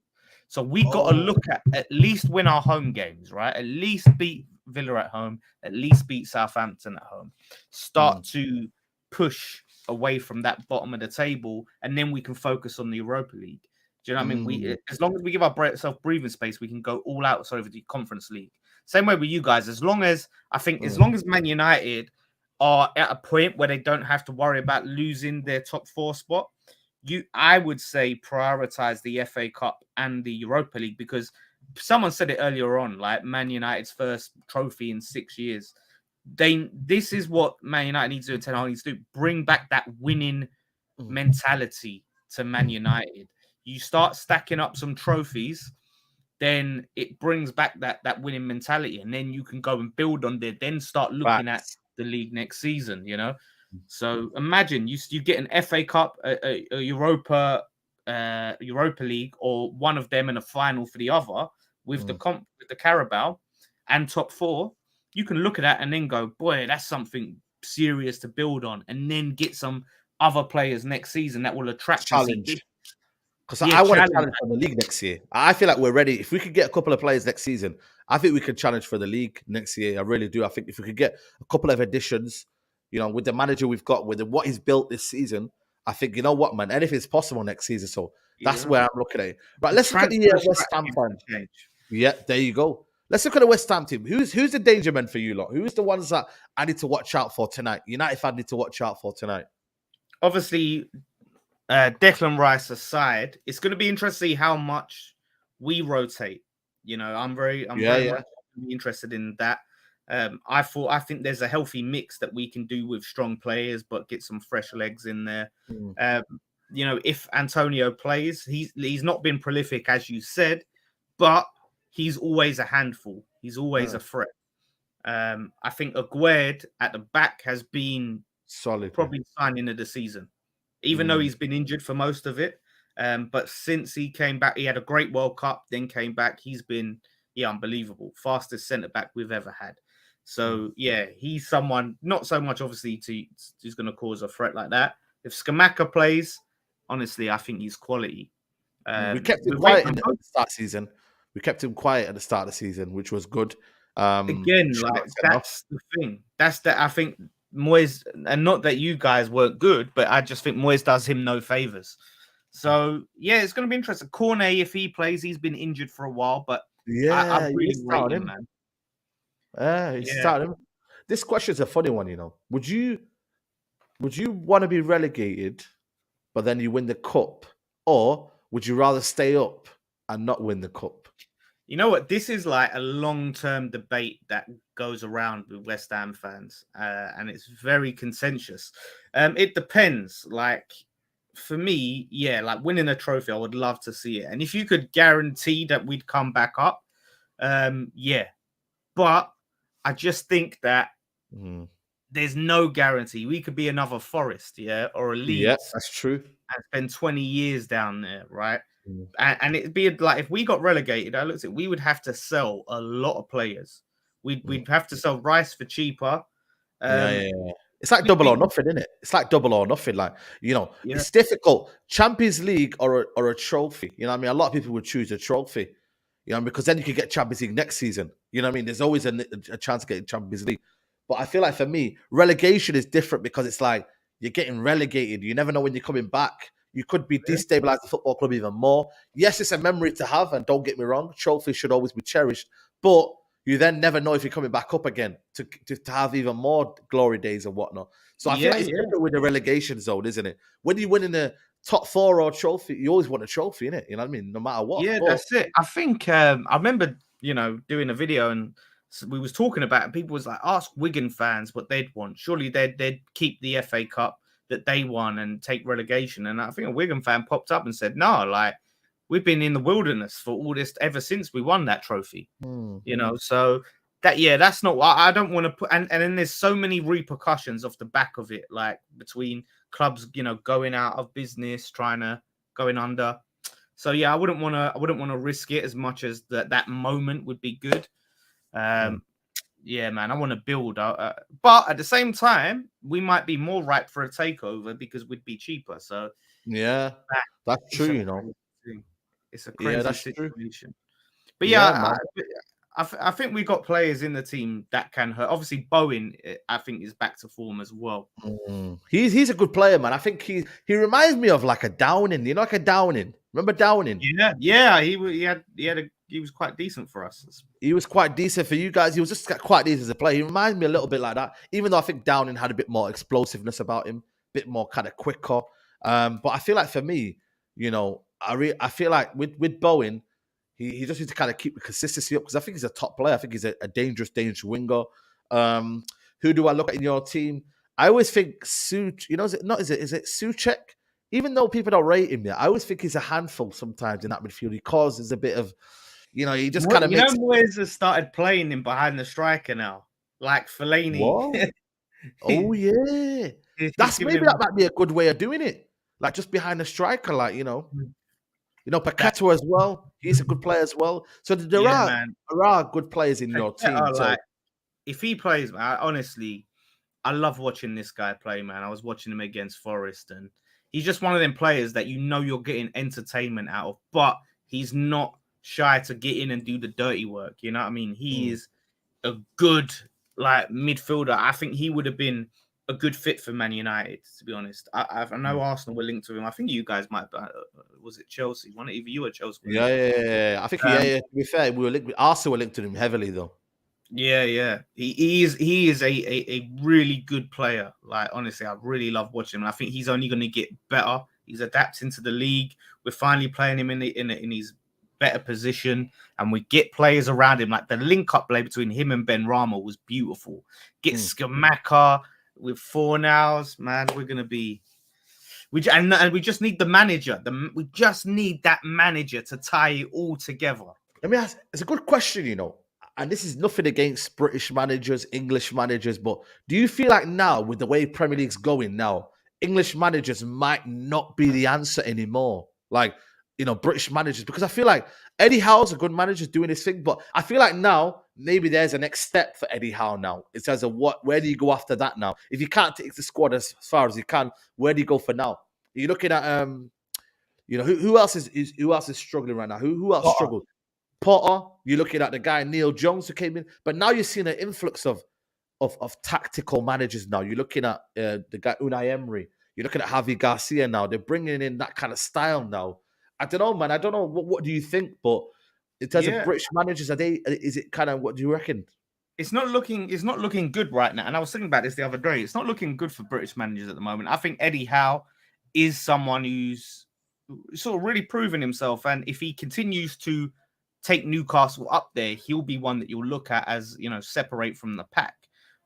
So we got to look at least win our home games, right? At least beat Villa at home, at least beat Southampton at home. Start to push away from that bottom of the table, and then we can focus on the Europa League. Do you know what I mean? As long as we give ourselves breathing space, we can go all out over the Conference League. Same way with you guys. As long as Man United are at a point where they don't have to worry about losing their top 4 spot, I would say prioritize the FA Cup and the Europa League, because someone said it earlier on, like Man United's first trophy in 6 years. This is what Man United needs to do, and Ten Hag needs to do. Bring back that winning mentality to Man United. You start stacking up some trophies, then it brings back that winning mentality, and then you can go and build on there. Then start looking at the league next season. So imagine you get an FA Cup, a Europa League, or one of them in a final for the other with the Carabao and top 4. You can look at that and then go, boy, that's something serious to build on, and then get some other players next season that will attract challenge. Because I want to challenge for the league next year. I feel like we're ready. If we could get a couple of players next season, I think we could challenge for the league next year. I really do. I think if we could get a couple of additions, with the manager we've got, with what he's built this season, I think, you know what, man, anything's possible next season. So that's where I'm looking at it. Right, let's look at the West Ham team. Yeah, there you go. Let's look at the West Ham team. Who's the danger men for you lot? Who's the ones that I need to watch out for tonight? United fan need to watch out for tonight. Obviously, Declan Rice aside, it's going to be interesting to see how much we rotate. I'm very much interested in that. I think there's a healthy mix that we can do with strong players, but get some fresh legs in there. If Antonio plays, he's not been prolific as you said, but he's always a handful. He's always a threat. I think Aguerd at the back has been solid, probably signing of the season, even though he's been injured for most of it. But since he came back, he had a great World Cup, then came back. He's been unbelievable, fastest centre back we've ever had. So he's someone not so much obviously who's going to cause a threat like that. If Scamacca plays, honestly, I think he's quality. We kept him quiet at the start of the season. We kept him quiet at the start of the season, which was good. Again, like that's the thing. I think Moyes, and not that you guys weren't good, but I just think Moyes does him no favors. So it's going to be interesting. Cornet, if he plays, he's been injured for a while, but I really rate him, man. Started him. This question is a funny one, Would you want to be relegated, but then you win the cup, or would you rather stay up and not win the cup? You know what? This is like a long-term debate that goes around with West Ham fans, and it's very contentious. It depends. Like for me, like winning a trophy, I would love to see it. And if you could guarantee that we'd come back up, but I just think that there's no guarantee. We could be another Forest, or a Leeds. Yeah, that's true. And spend 20 years down there, right? And it'd be like if we got relegated, I looked at we would have to sell a lot of players. We'd have to sell Rice for cheaper. It's like double or nothing, isn't it? It's like double or nothing. Like, it's difficult. Champions League or a trophy. You know what I mean? A lot of people would choose a trophy, because then you could get Champions League next season. You know what I mean? There's always a chance of getting Champions League. But I feel like for me, relegation is different because it's like you're getting relegated. You never know when you're coming back. You could be destabilized the football club even more. Yes, it's a memory to have, and don't get me wrong, trophies should always be cherished. But you then never know if you're coming back up again to have even more glory days and whatnot. So I feel like it's different with the relegation zone, isn't it? When you win in the top 4 or trophy, you always want a trophy, innit? You know what I mean? No matter what. Yeah, that's it. I think I remember, doing a video and we was talking about it. People was like, ask Wigan fans what they'd want. Surely they'd keep the FA Cup that they won and take relegation. And I think a Wigan fan popped up and said, no, like we've been in the wilderness for all this ever since we won that trophy. So that's not what I don't want to put. And then there's so many repercussions off the back of it, like between clubs, going out of business, going under. So I wouldn't want to risk it as much as that moment would be good. Man, I want to build. But at the same time, we might be more ripe for a takeover because we'd be cheaper. So that's true. It's a crazy situation. True. But I think we got players in the team that can hurt. Obviously, Bowen, I think, is back to form as well. He's a good player, man. I think he reminds me of like a Downing. Like a Downing. Remember Downing? Yeah. He was quite decent for us. He was quite decent for you guys. He was just quite decent as a player. He reminds me a little bit like that, even though I think Downing had a bit more explosiveness about him, a bit more kind of quicker. But I feel like for me, I feel like with Bowen, he just needs to kind of keep the consistency up because I think he's a top player. I think he's a dangerous winger. Who do I look at in your team? I always think is it Souček? Even though people don't rate him yet, I always think he's a handful sometimes in that midfield. He causes a bit of, he just kind of makes... Moyes has started playing him behind the striker now, like Fellaini. Oh, yeah. That might be a good way of doing it. Like just behind the striker, like, Paqueta as well. He's a good player as well. So there are good players in your team. If he plays, man, honestly, I love watching this guy play, man. I was watching him against Forest, and he's just one of them players that you're getting entertainment out of, but he's not shy to get in and do the dirty work. You know what I mean? He is a good midfielder. I think he would have been a good fit for Man United, to be honest. I know Arsenal were linked to him. I think you guys might. Was it Chelsea? Either you or Chelsea? Yeah. I think to be fair, Arsenal were linked to him heavily though. Yeah. He is a really good player. Like honestly, I really love watching him. I think he's only going to get better. He's adapting to the league. We're finally playing him in his better position, and we get players around him. Like the link-up play between him and Ben Rama was beautiful. Get Skamaka with Fornows, man. We're gonna be. And we just need the manager. We just need that manager to tie it all together. Let me ask. It's a good question, you know. And this is nothing against British managers, English managers, but do you feel like now, with the way Premier League's going now, English managers might not be the answer anymore? Like, you know, British managers, because I feel like Eddie Howe's a good manager doing his thing, but I feel like now maybe there's a next step for Eddie Howe now. It says, where do you go after that now? If you can't take the squad as far as you can, where do you go for now? You're looking at you know, who else is struggling right now? Who else struggled? Potter, you're looking at the guy Neil Jones who came in, but now you're seeing an influx of tactical managers now. You're looking at the guy Unai Emery. You're looking at Javi Garcia now. They're bringing in that kind of style now. I don't know, man. I don't know. What do you think? But in terms of British managers, is it kind of, what do you reckon? It's not looking good right now. And I was thinking about this the other day. It's not looking good for British managers at the moment. I think Eddie Howe is someone who's sort of really proven himself. And if he continues to take Newcastle up there, he'll be one that you'll look at as, you know, separate from the pack.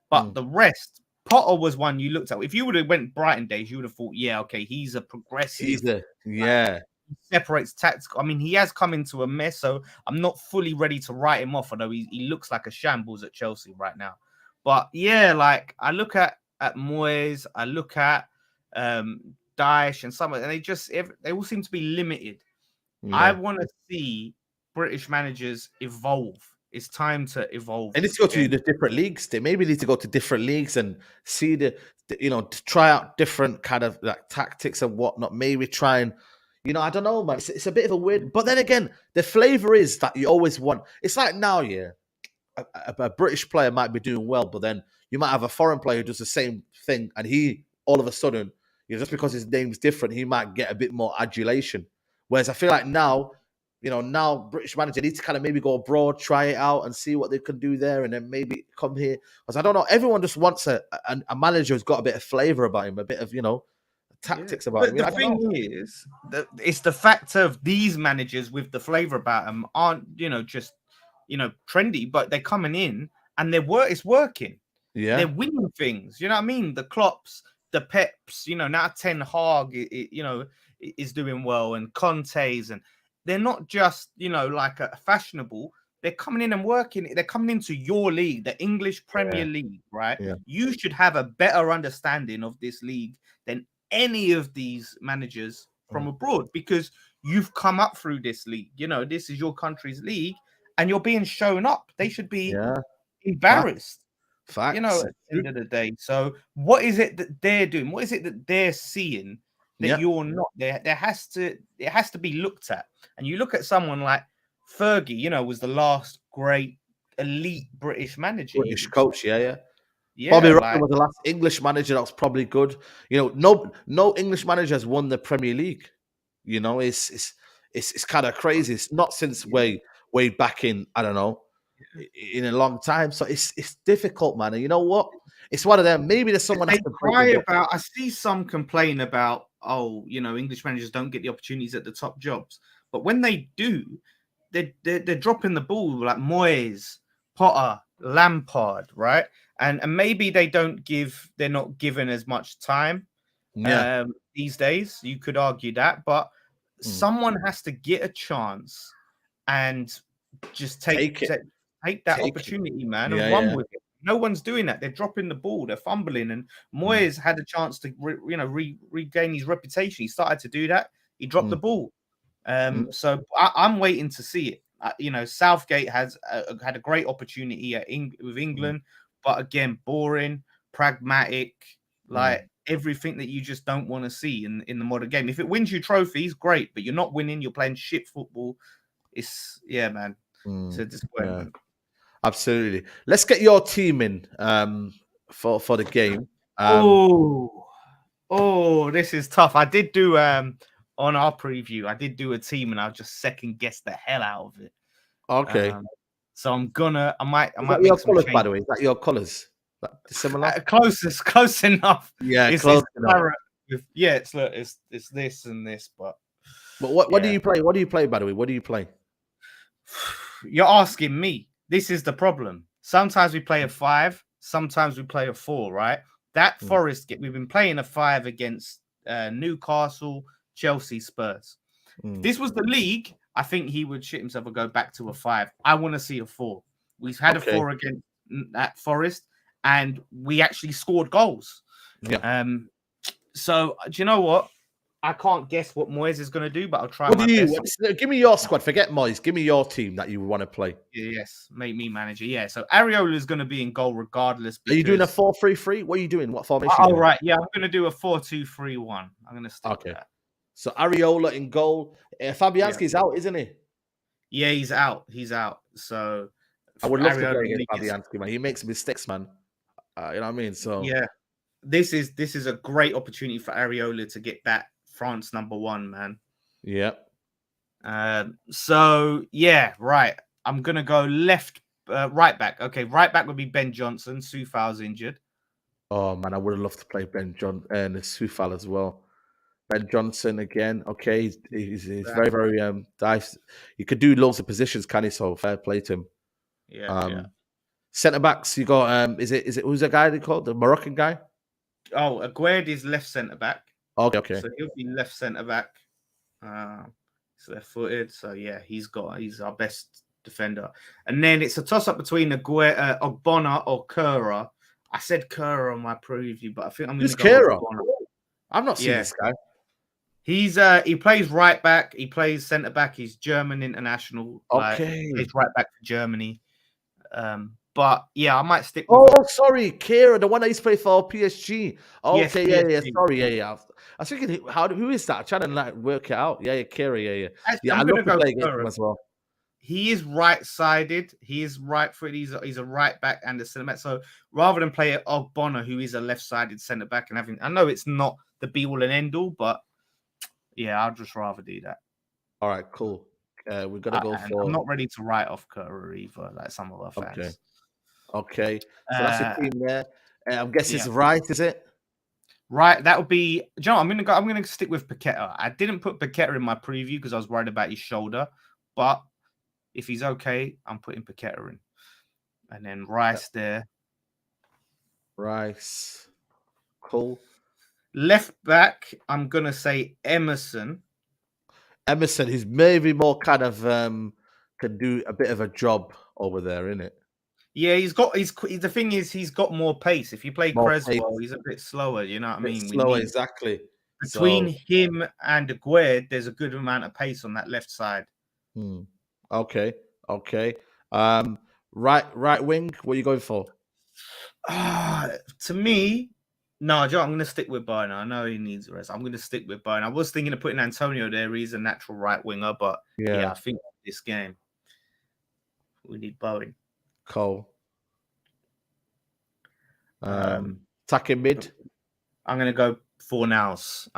But the rest, Potter was one you looked at. If you would have went Brighton days, you would have thought, yeah, okay, he's a progressive. He separates tactical. I mean, he has come into a mess, so I'm not fully ready to write him off, although he looks like a shambles at Chelsea right now. But yeah, like I look at Moyes, I look at Daesh and some, and they all seem to be limited. Yeah. I want to see British managers evolve. It's time to evolve. And it's go to the different leagues. They maybe need to go to different leagues and see the you know, to try out different kind of like tactics and whatnot. Maybe try and, you know, I don't know, man. It's a bit of a weird. But then again, the flavor is that you always want. It's like now, yeah, a British player might be doing well, but then you might have a foreign player who does the same thing, and he all of a sudden, you know, just because his name's different, he might get a bit more adulation. Whereas I feel like now, you know, now British manager needs to kind of maybe go abroad, try it out and see what they can do there, and then maybe come here. Because I don't know, everyone just wants a manager who's got a bit of flavor about him, a bit of, you know, tactics about him. The thing is, it's the fact of these managers with the flavor about them aren't, you know, just, you know, trendy, but they're coming in and it's working. Yeah, they're winning things. You know what I mean? The Klopps, the Peps, you know, now Ten Hag, you know, is doing well, and Conte's, and they're not just, you know, like a fashionable. They're coming in and working. They're coming into your league, the English Premier League, right? Yeah. You should have a better understanding of this league than any of these managers from abroad, because you've come up through this league. You know, this is your country's league, and you're being shown up. They should be embarrassed. Facts. You know, at the end of the day. So what is it that they're doing? What is it that they're seeing that you're not? It has to be looked at. And you look at someone like Fergie, you know, was the last great elite British manager. British coach, yeah. Bobby Robson was the last English manager that was probably good. You know, no English manager has won the Premier League. You know, it's kind of crazy. It's not since way back in, I don't know, in a long time. So it's difficult, man. And you know what? It's one of them. Maybe there's someone they cry about. I see some complain about, oh, you know, English managers don't get the opportunities at the top jobs. But when they do, they're dropping the ball, like Moyes, Potter, Lampard, right? And maybe they're not given as much time these days. You could argue that, but someone has to get a chance and just take that opportunity, man, and run with it. No one's doing that. They're dropping the ball. They're fumbling. And Moyes had a chance to, regain his reputation. He started to do that. He dropped the ball. So I'm waiting to see it. You know, Southgate has had a great opportunity with England, but again, boring, pragmatic, like everything that you just don't want to see in the modern game. If it wins you trophies, great, but you're not winning. You're playing shit football. It's man. It's a disappointment. Yeah. Absolutely. Let's get your team in for the game. This is tough. I did do on our preview, I did do a team, and I'll just second guess the hell out of it. Okay. So I might make your some colours, change. by the way. Is that your colours? Similar? Close enough. Yeah, close enough. It's this and this, but what do you play? What do you play, by the way? What do you play? You're asking me. This is the problem. Sometimes we play a 5, sometimes we play a 4, right? That Forest, we've been playing a 5 against Newcastle, Chelsea, Spurs. If this was the league, I think he would shit himself and go back to a 5. I want to see a 4. We've had a 4 against that Forest, and we actually scored goals. Yeah. So do you know what? I can't guess what Moyes is going to do, but I'll try my best. Give me your squad. Forget Moyes. Give me your team that you want to play. Yes, make me manager. Yeah, so Areola is going to be in goal regardless. Are you doing a 4-3-3? What are you doing? What formation? Oh, right. Yeah, I'm going to do a 4-2-3-1. I'm going to stick with that. So Areola in goal. Fabianski's out, isn't he? Yeah, he's out. He's out. So I would love to play against Fabianski, man. He makes mistakes, man. You know what I mean? So yeah, this is a great opportunity for Areola to get that France #1, man. Yeah. So yeah, right. I'm gonna go right back. Okay, right back would be Ben Johnson. Soufal's injured. Oh man, I would have loved to play Ben John and Soufal as well. Ben Johnson again. Okay, he's very, very nice. He could do loads of positions, can he? So fair play to him. Yeah. Centre backs, you got is it who's the guy they called? The Moroccan guy? Oh, Aguerd is left centre back. Okay. So he'll be left centre back. He's left footed. So yeah, he's our best defender. And then it's a toss up between Ogbonna or Kura. I said Kura on my preview, but I think I'm going to go Kura? Ogbonna. I've not seen this guy. He plays right back. He plays centre back. He's German international. Okay. He plays right back for Germany. But yeah, I might stick with sorry, Kira, the one that used to play for PSG. Okay, yes, yeah. Sorry, yeah. I was thinking, who is that? I'm trying to work it out. Yeah, Kira, yeah. Actually, I love to play against him as well. He is right-sided. He is right-footed. He's a right back and a centre back. So rather than play Ogbonna, who is a left-sided centre back, and I know it's not the be-all and end-all, but yeah, I'd just rather do that. All right, cool. We're gonna go for. I'm not ready to write off Kura either, like some of our fans. Okay. So that's your team there. I'm guessing it's right, is it? Right, that would be. Do you know what? I'm gonna stick with Paqueta. I didn't put Paqueta in my preview because I was worried about his shoulder, but if he's okay, I'm putting Paqueta in, and then Rice there. Rice, cool. Left back, I'm gonna say Emerson. Emerson, he's maybe more kind of can do a bit of a job over there, isn't it? Yeah, the thing is, he's got more pace. If you play Creswell, he's a bit slower. You know what I mean? Slower, exactly. Between him and Aguerd, there's a good amount of pace on that left side. Okay. Right wing, what are you going for? To me, no, Joe, I'm going to stick with Bowen. I know he needs a rest. I'm going to stick with Bowen. I was thinking of putting Antonio there. He's a natural right winger, but yeah I think this game we need Bowen. Cool. Attacking mid. I'm going to go Fornals.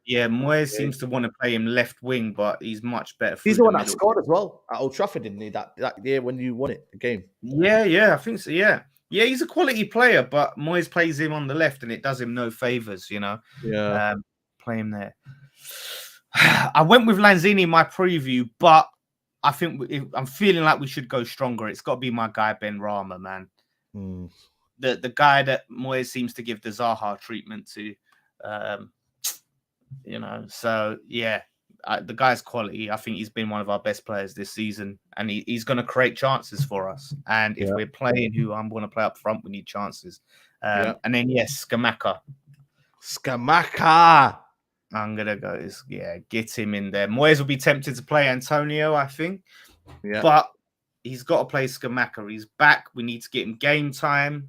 Yeah, Moyes seems to want to play him left wing, but he's much better. He's the one that scored as well at Old Trafford, didn't he? That year when you won the game. Yeah, I think so. Yeah, he's a quality player, but Moyes plays him on the left, and it does him no favors. You know. Yeah. Play him there. I went with Lanzini in my preview, but I think I'm feeling like we should go stronger. It's got to be my guy Ben Rama, man. The guy that Moyes seems to give the Zaha treatment to. So yeah, the guy's quality. I think he's been one of our best players this season, and he's going to create chances for us. And if we're playing who I'm going to play up front, we need chances. And then Scamacca. I'm going to go, get him in there. Moyes will be tempted to play Antonio, I think. Yeah. But he's got to play Scamacca. He's back. We need to get him game time.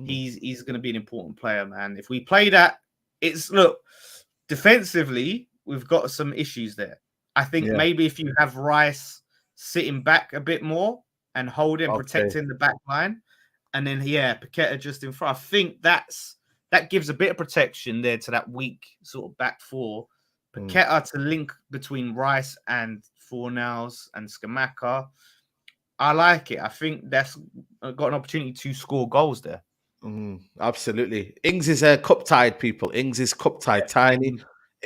He's going to be an important player, man. If we play that, defensively, we've got some issues there. I think maybe if you have Rice sitting back a bit more and holding, protecting the back line, and then Paqueta just in front. I think that gives a bit of protection there to that weak sort of back four. Paqueta to link between Rice and Fornals and Scamacca. I like it. I think that's got an opportunity to score goals there. Absolutely. Ings is cup tied, people. Ings is cup tied. Tiny.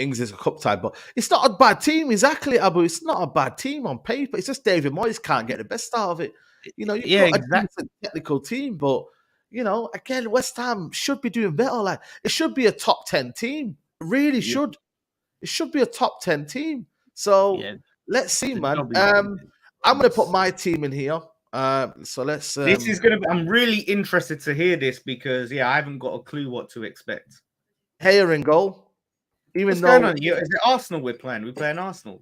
Ings is a cup tie, but it's not a bad team. Exactly, Abu. It's not a bad team on paper. It's just David Moyes can't get the best out of it. You know, you've Yeah, got a exactly. decent technical team, but you know, again, West Ham should be doing better. Like it should be a top 10 team. It really should. It should be a top 10 team. So let's see, man. I'm gonna put my team in here. So let's. This is gonna be. I'm really interested to hear this because I haven't got a clue what to expect. Hayer in goal. What's going on? Is it Arsenal we're playing? We're playing Arsenal.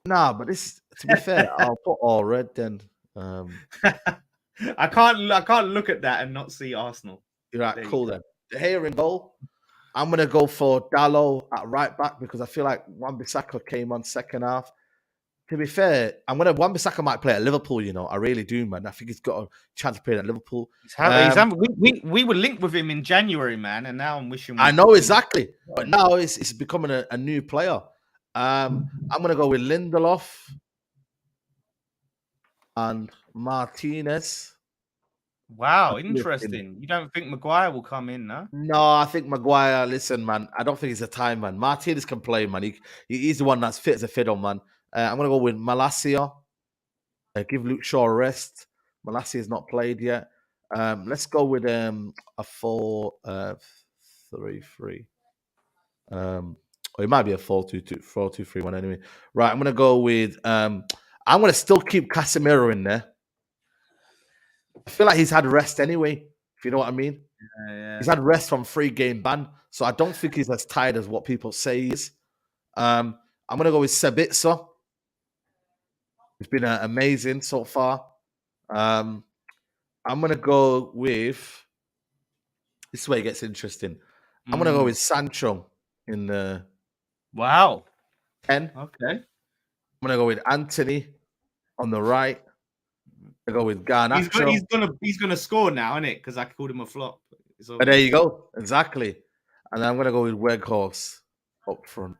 Nah, but this. To be fair, I'll put all red then. I can't look at that and not see Arsenal. You're right, cool then. Hayer in goal. I'm gonna go for Dallo at right back because I feel like Wan-Bissaka came on second half. To be fair, Wan-Bissaka might play at Liverpool. You know, I really do, man. I think he's got a chance to play at Liverpool. We were linked with him in January, man, and now I'm wishing. I know exactly, but now it's becoming a new player. I'm gonna go with Lindelof and Martinez. Wow, interesting. You don't think Maguire will come in, no? No, I think Maguire. Listen, man, I don't think it's the time, man. Martinez can play, man. He's the one that's fit as a fiddle, man. I'm gonna go with Malacia. Give Luke Shaw a rest. Malacia's not played yet. Let's go with a 4-3-3. Or it might be a 4-2-3-1 anyway. Right, I'm gonna go with. I'm gonna still keep Casemiro in there. I feel like he's had rest anyway, if you know what I mean. He's had rest from 3-game ban, so I don't think he's as tired as what people say he is. I'm going to go with Sabitzer. He's been amazing so far. I'm going to go with... This is where it gets interesting. I'm going to go with Sancho in the... Wow. 10. Okay. I'm going to go with Anthony on the right. I go with Garnacho. He's gonna score now, isn't it? Because I called him a flop. But there you go, exactly. And I'm gonna go with Weghorst up front.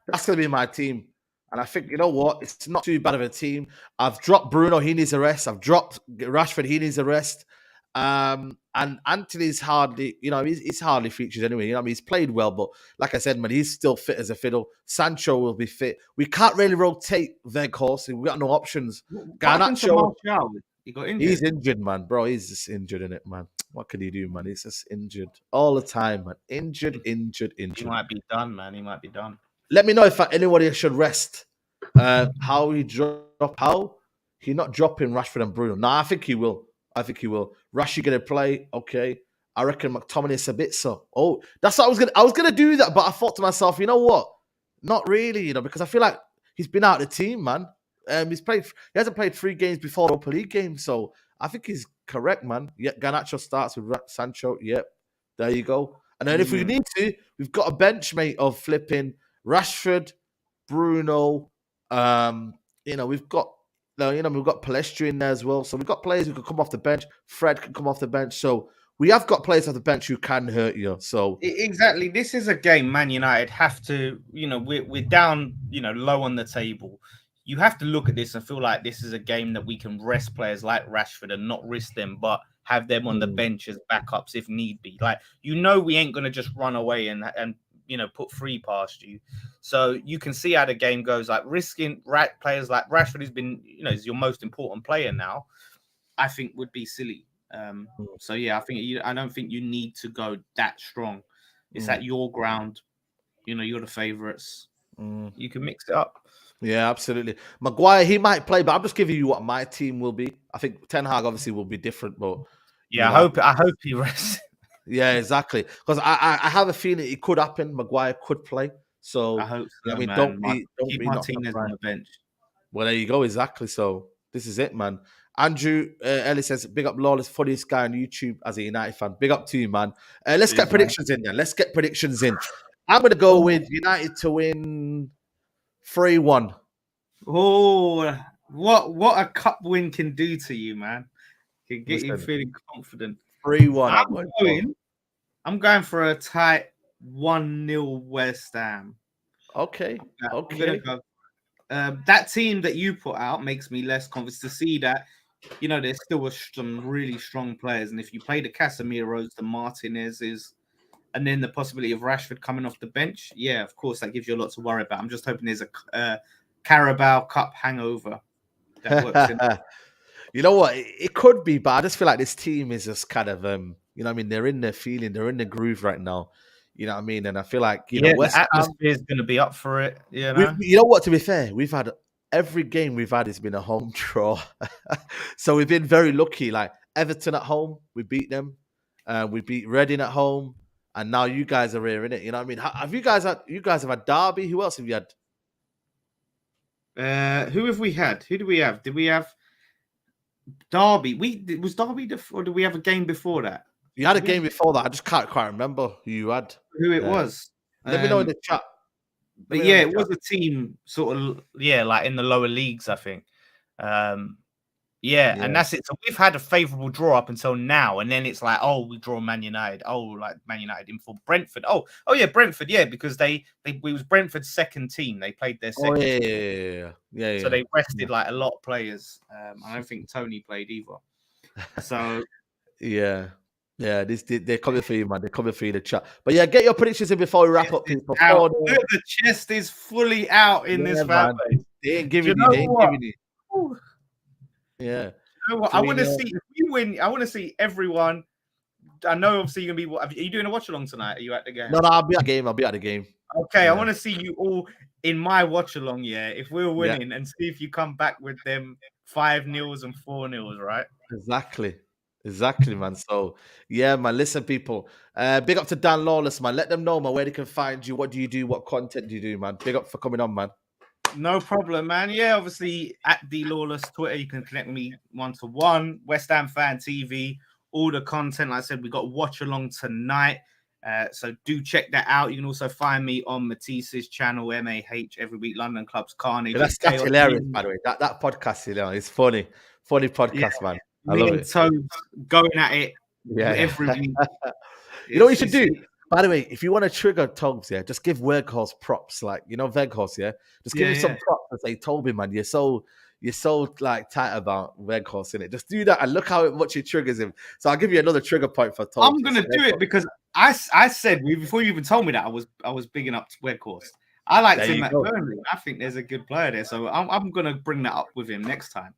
That's gonna be my team. And I think you know what? It's not too bad of a team. I've dropped Bruno. He needs a rest. I've dropped Rashford. He needs a rest. And Anthony's hardly, he's hardly featured anyway. You know, he's played well, but like I said, man, he's still fit as a fiddle. Sancho will be fit. We can't really rotate Weghorst. We've got no options. Garnacho, he got injured. He's injured, man, bro. He's just injured in it, man. What can he do, man? He's just injured all the time, man. Injured. He might be done, man. He might be done. Let me know if anybody should rest. How he not dropping Rashford and Bruno? Nah, I think he will. Rashi gonna play, okay. I reckon McTominay is a bit so. Oh, that's what I was gonna do that, but I thought to myself, you know what? Not really, because I feel like he's been out of the team, man. He hasn't played 3 games before the Europa League game, so I think he's correct, man. Yeah, Garnacho starts with Sancho. Yep, there you go. And then if we need to, we've got a bench mate of flipping Rashford, Bruno. We've got Palestra in there as well. So we've got players who can come off the bench. Fred can come off the bench. So we have got players off the bench who can hurt you. So exactly, this is a game Man United have to. We're down. Low on the table. You have to look at this and feel like this is a game that we can rest players like Rashford and not risk them, but have them on the bench as backups if need be. Like, we ain't going to just run away and put 3 past you. So you can see how the game goes. Like, risking players like Rashford, who's been, is your most important player now, I think would be silly. So, yeah, I don't think you need to go that strong. It's at your ground. You're the favourites. You can mix it up. Yeah, absolutely. Maguire, he might play, but I'm just giving you what my team will be. I think Ten Hag obviously will be different, but yeah, I hope he rests. Yeah, exactly. Because I have a feeling it could happen. Maguire could play. So I hope so, man. Don't keep Martinez on the bench. Well, there you go. Exactly. So this is it, man. Andrew Ellis says, "Big up Lawless, funniest guy on YouTube as a United fan. Big up to you, man. Let's get predictions in then. I'm going to go with United to win 3-1. Oh, what a cup win can do to you, man. Can get you feeling confident. 3-1. I'm going for a tight 1-0 West Ham. Okay. That team that you put out makes me less confident to see that, there's still some really strong players. And if you play the Casemiros, the Martinezes, and then the possibility of Rashford coming off the bench, yeah, of course, that gives you a lot to worry about. I'm just hoping there's a Carabao Cup hangover that works in. You know what? It could be, but I just feel like this team is just kind of, you know what I mean? They're in their feeling, they're in the groove right now. You know what I mean? And I feel like, you know, The West Ham, atmosphere is going to be up for it. you know what? To be fair, we've had every game we've had has been a home draw. So we've been very lucky. Like Everton at home, we beat them. We beat Reading at home. And now you guys are here, innit? You know what I mean? Have you guys have had Derby? Who else have you had? Who have we had? Who do we have? Did we have Derby? Was Derby or did we have a game before that? You had a game before that. I just can't quite remember who you had. Who it was. Let me know in the chat. But yeah, it was a team sort of, like in the lower leagues, I think. And that's it. So we've had a favourable draw up until now, and then it's like, oh, we draw Man United. Oh, like Man United in for Brentford. Oh yeah, Brentford, because we was Brentford's second team. They played their second. Yeah. So they rested like a lot of players. I don't think Tony played either. So yeah, they're coming for you, man. They're coming for you in the chat. But yeah, get your predictions in before we wrap up, people. The chest is fully out in this fan base. They ain't giving you. They ain't giving you. Ooh. Yeah. You know what? I want to see if we win. I want to see everyone. I know, obviously, you're gonna be. Are you doing a watch along tonight? Are you at the game? No, I'll be at the game. Okay, I want to see you all in my watch along. Yeah, if we're winning, and see if you come back with them 5-0s and 4-0s, right? Exactly, man. So yeah, man. Listen, people. Big up to Dan Lawless, man. Let them know, man, where they can find you. What do you do? What content do you do, man? Big up for coming on, man. No problem, man. Yeah, obviously at D Lawless Twitter, you can connect with me 1-to-1. West Ham Fan TV, all the content. Like I said, we got watch along tonight, so do check that out. You can also find me on Matisse's channel, MAH, every week, London Clubs Carnage. That's hilarious, by the way. That podcast, it's funny podcast, man. I love it. So going at it, every week. You know what you should do? By the way, if you want to trigger Togs, just give Weghorst props. Like, you know, Weghorst, just give him some props and say, Toby, man, you're so like tight about Weghorst, innit? Just do that and look how much it triggers him. So I'll give you another trigger point for Togs. I'm gonna do it because I said before you even told me that I was bigging up Weghorst. I liked him at Burnley. I think there's a good player there, so I'm gonna bring that up with him next time.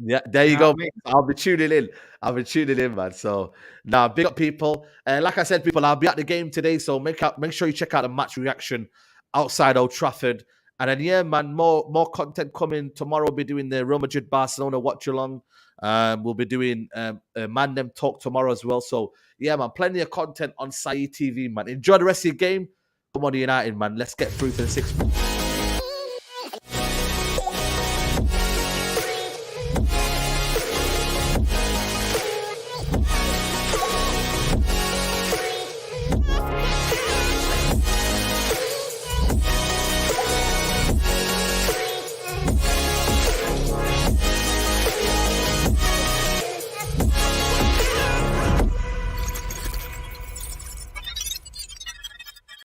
Yeah, there you go. I'll be tuning in, man. So now, big up, people. Like I said, people, I'll be at the game today, so make sure you check out the match reaction outside Old Trafford. And then, man, more content coming tomorrow. We'll be doing the Real Madrid Barcelona watch along. We'll be doing Man Them Talk tomorrow as well. So yeah, man, plenty of content on Saeed TV, man. Enjoy the rest of your game. Come on, United, man. Let's get through to the 6th.